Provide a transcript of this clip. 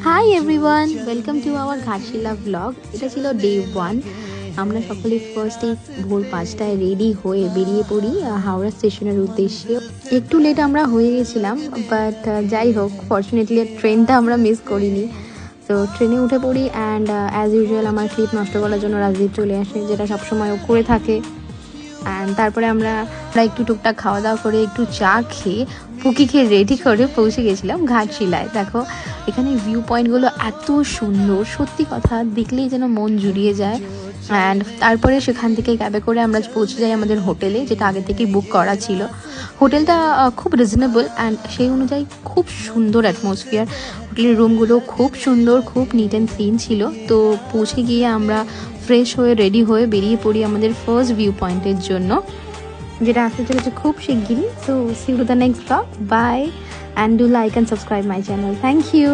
Hi everyone, welcome to our Ghatshila blog. এটা ছিল day 1। আমরা সকলে ফার্স্টে ভোর 5টায় রেডি হয়ে বেরিয়ে পড়ি হাওড়া স্টেশনের উদ্দেশ্যে। একটু লেট আমরা হয়ে গেছিলাম, বাট যাই হোক, ফর্চুনেটলি ট্রেনটা আমরা মিস করিনি। তো ট্রেনে উঠে পড়ি অ্যান্ড অ্যাজ ইউজুয়াল আমার ক্লিপ নষ্ট করার জন্য রাজদীপ চলে আসে, যেটা সবসময় ও করে থাকে। অ্যান্ড তারপরে আমরা একটু টুকটাক খাওয়া দাওয়া করে একটু চা খেয়ে পুকিকে রেডি করে পৌঁছে গেছিলাম ঘাটশিলায়। দেখো এখানে ভিউ পয়েন্টগুলো এত সুন্দর, সত্যি কথা দেখলেই যেন মন জুড়িয়ে যায়। অ্যান্ড তারপরে সেখান থেকে ক্যাবে করে আমরা পৌঁছে যাই আমাদের হোটেলে, যেটা আগে থেকেই বুক করা ছিল। হোটেলটা খুব রিজনেবল অ্যান্ড সেই অনুযায়ী খুব সুন্দর অ্যাটমসফিয়ার। হোটেলের রুমগুলো খুব সুন্দর, খুব নিট অ্যান্ড ক্লিন ছিল। তো পৌঁছে গিয়ে আমরা ফ্রেশ হয়ে রেডি হয়ে বেরিয়ে পড়ি আমাদের ফার্স্ট ভিউ পয়েন্টের জন্য, যেটা আসতে চলেছে খুব শিগগিরই। So see you to the next blog. Bye and do like and subscribe my channel. Thank you.